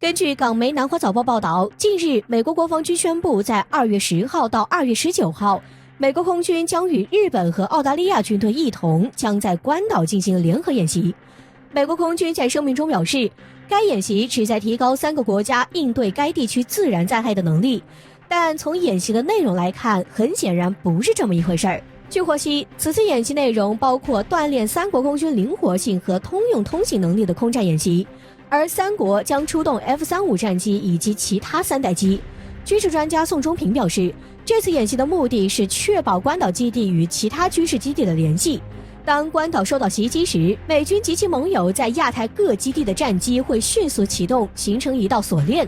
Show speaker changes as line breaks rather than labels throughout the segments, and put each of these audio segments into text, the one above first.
根据港媒南华早报报道，近日美国国防军宣布，在2月10号到2月19号，美国空军将与日本和澳大利亚军队一同将在关岛进行联合演习。美国空军在声明中表示，该演习旨在提高3个国家应对该地区自然灾害的能力，但从演习的内容来看，很显然不是这么一回事儿。据获悉，此次演习内容包括锻炼3国空军灵活性和通用通信能力的空战演习，而3国将出动 F-35战机以及其他3代机。军事专家宋忠平表示，这次演习的目的是确保关岛基地与其他军事基地的联系。当关岛受到袭击时，美军及其盟友在亚太各基地的战机会迅速启动，形成一道锁链。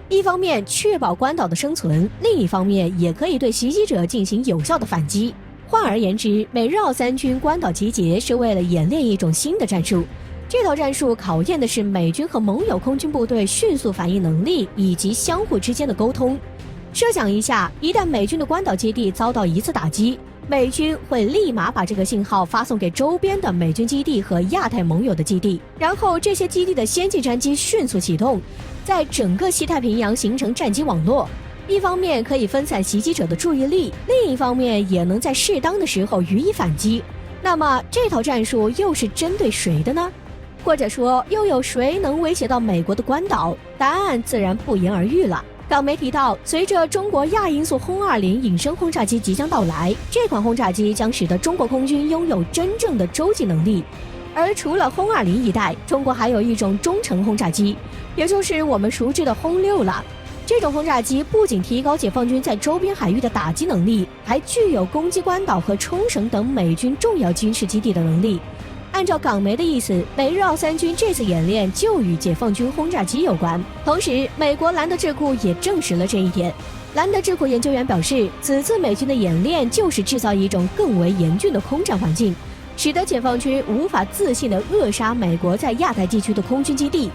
一方面确保关岛的生存，另一方面也可以对袭击者进行有效的反击。换而言之，美日澳3军关岛集结是为了演练一种新的战术。这套战术考验的是美军和盟友空军部队迅速反应能力以及相互之间的沟通。设想一下，一旦美军的关岛基地遭到一次打击，美军会立马把这个信号发送给周边的美军基地和亚太盟友的基地，然后这些基地的先进战机迅速启动，在整个西太平洋形成战机网络。一方面可以分散袭击者的注意力，另一方面也能在适当的时候予以反击。那么这套战术又是针对谁的呢？或者说又有谁能威胁到美国的关岛？答案自然不言而喻了。港媒提到，随着中国亚音速轰20隐身轰炸机即将到来，这款轰炸机将使得中国空军拥有真正的洲际能力。而除了轰20一代，中国还有一种中程轰炸机，也就是我们熟知的轰6了。这种轰炸机不仅提高解放军在周边海域的打击能力，还具有攻击关岛和冲绳等美军重要军事基地的能力。按照港媒的意思，美日澳3军这次演练就与解放军轰炸机有关。同时，美国兰德智库也证实了这一点。兰德智库研究员表示，此次美军的演练就是制造一种更为严峻的空战环境，使得解放军无法自信地扼杀美国在亚太地区的空军基地。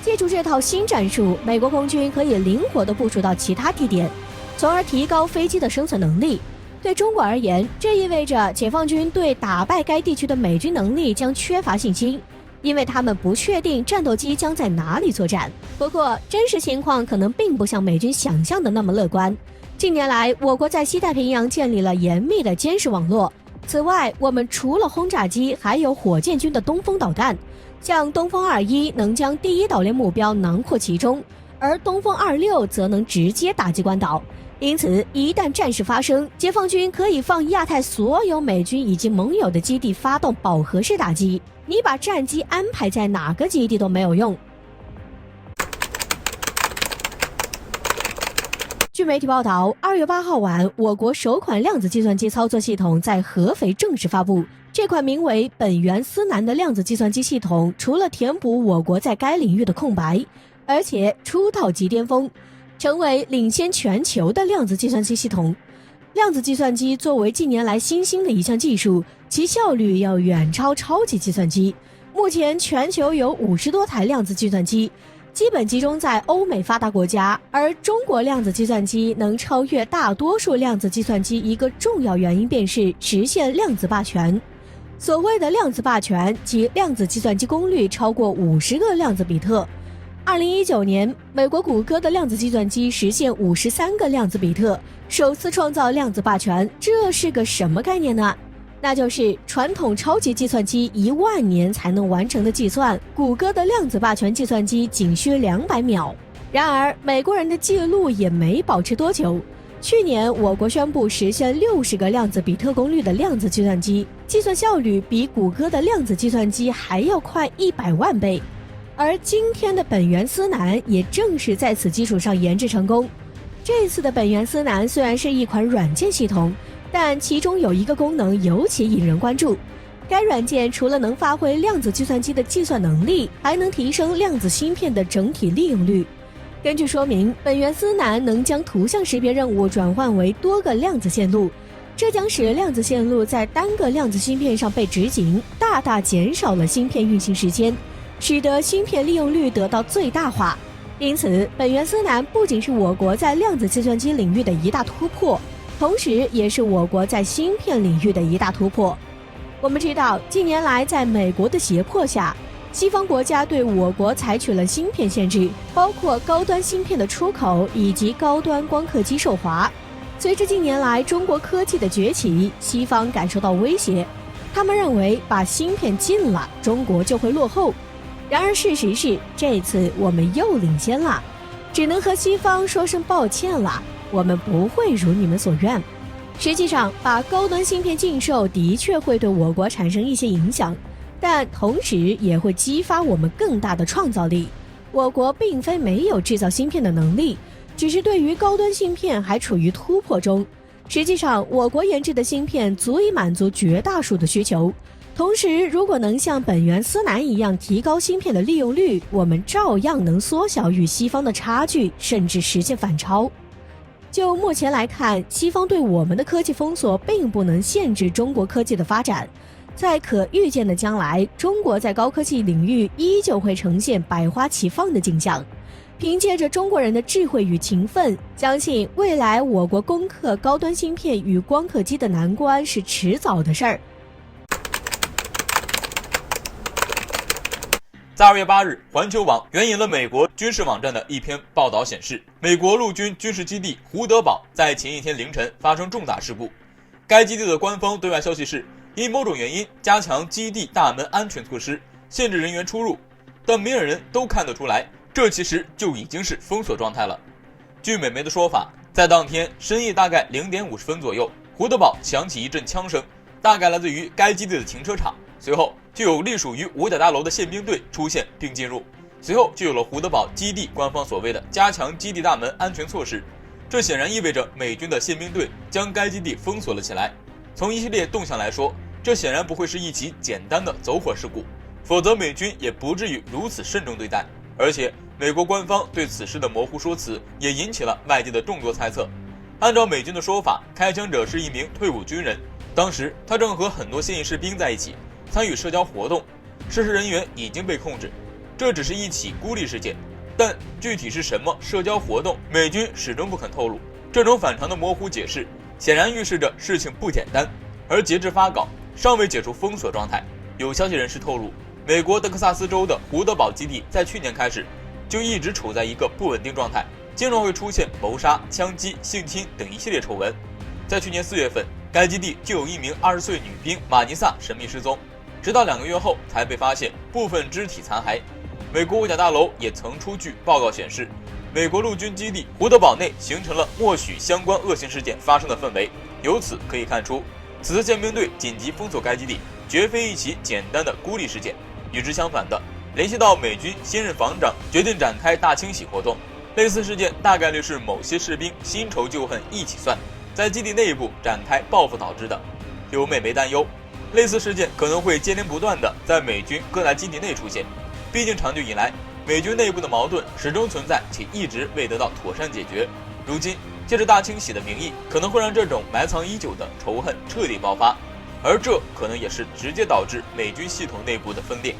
借助这套新战术，美国空军可以灵活地部署到其他地点，从而提高飞机的生存能力。对中国而言，这意味着解放军对打败该地区的美军能力将缺乏信心，因为他们不确定战斗机将在哪里作战。不过，真实情况可能并不像美军想象的那么乐观。近年来，我国在西太平洋建立了严密的监视网络。此外，我们除了轰炸机，还有火箭军的东风导弹。像东风21能将第一岛链目标囊括其中，而东风26则能直接打击关岛。因此，一旦战事发生，解放军可以放亚太所有美军以及盟友的基地发动饱和式打击，你把战机安排在哪个基地都没有用。据媒体报道，2月8号晚，我国首款量子计算机操作系统在合肥正式发布。这款名为本源思南的量子计算机系统，除了填补我国在该领域的空白，而且出道即巅峰，成为领先全球的量子计算机系统。量子计算机作为近年来新兴的一项技术，其效率要远超超级计算机。目前全球有50多台量子计算机，基本集中在欧美发达国家，而中国量子计算机能超越大多数量子计算机一个重要原因便是实现量子霸权。所谓的量子霸权即量子计算机功率超过50个量子比特。2019年，美国谷歌的量子计算机实现53个量子比特，首次创造量子霸权。这是个什么概念呢？那就是传统超级计算机1万年才能完成的计算，谷歌的量子霸权计算机仅需200秒。然而，美国人的记录也没保持多久。去年，我国宣布实现60个量子比特功率的量子计算机，计算效率比谷歌的量子计算机还要快100万倍。而今天的本源思南也正是在此基础上研制成功。这次的本源思南虽然是一款软件系统，但其中有一个功能尤其引人关注。该软件除了能发挥量子计算机的计算能力，还能提升量子芯片的整体利用率。根据说明，本源思南能将图像识别任务转换为多个量子线路，这将使量子线路在单个量子芯片上被执行，大大减少了芯片运行时间，使得芯片利用率得到最大化。因此，本源思南不仅是我国在量子计算机领域的一大突破，同时也是我国在芯片领域的一大突破。我们知道，近年来在美国的胁迫下，西方国家对我国采取了芯片限制，包括高端芯片的出口以及高端光刻机受华。随着近年来中国科技的崛起，西方感受到威胁，他们认为把芯片禁了，中国就会落后。然而事实是，这次我们又领先了，只能和西方说声抱歉了，我们不会如你们所愿。实际上，把高端芯片禁售的确会对我国产生一些影响，但同时也会激发我们更大的创造力。我国并非没有制造芯片的能力，只是对于高端芯片还处于突破中。实际上，我国研制的芯片足以满足绝大数的需求。同时，如果能像本源思南一样提高芯片的利用率，我们照样能缩小与西方的差距，甚至实现反超。就目前来看，西方对我们的科技封锁并不能限制中国科技的发展。在可预见的将来，中国在高科技领域依旧会呈现百花齐放的景象。凭借着中国人的智慧与勤奋，相信未来我国攻克高端芯片与光刻机的难关是迟早的事儿。
在2月8日，环球网援引了美国军事网站的一篇报道显示，美国陆军军事基地胡德堡在前一天凌晨发生重大事故。该基地的官方对外消息是，因某种原因加强基地大门安全措施，限制人员出入，但明眼人都看得出来，这其实就已经是封锁状态了。据美媒的说法，在当天深夜大概0点50分左右，胡德堡响起一阵枪声，大概来自于该基地的停车场。随后就有隶属于五角大楼的宪兵队出现并进入，随后就有了胡德堡基地官方所谓的加强基地大门安全措施。这显然意味着美军的宪兵队将该基地封锁了起来。从一系列动向来说，这显然不会是一起简单的走火事故，否则美军也不至于如此慎重对待。而且美国官方对此事的模糊说辞也引起了外界的众多猜测。按照美军的说法，开枪者是一名退伍军人，当时他正和很多现役士兵在一起参与社交活动，涉事人员已经被控制。这只是一起孤立事件，但具体是什么社交活动，美军始终不肯透露。这种反常的模糊解释显然预示着事情不简单。而截至发稿，尚未解除封锁状态。有消息人士透露，美国德克萨斯州的胡德堡基地在去年开始就一直处在一个不稳定状态，经常会出现谋杀、枪击、性侵等一系列丑闻。在去年4月份，该基地就有一名20岁女兵马尼萨神秘失踪，直到2个月后才被发现部分肢体残骸。美国五角大楼也曾出具报告显示，美国陆军基地胡德堡内形成了默许相关恶性事件发生的氛围。由此可以看出，此次宪兵队紧急封锁该基地绝非一起简单的孤立事件。与之相反的，联系到美军新任防长决定展开大清洗活动，类似事件大概率是某些士兵新仇旧恨一起算，在基地内部展开报复导致的。有美媒担忧，类似事件可能会接连不断的在美军各大基地内出现，毕竟长久以来美军内部的矛盾始终存在，且一直未得到妥善解决。如今借着大清洗的名义，可能会让这种埋藏已久的仇恨彻底爆发，而这可能也是直接导致美军系统内部的分裂。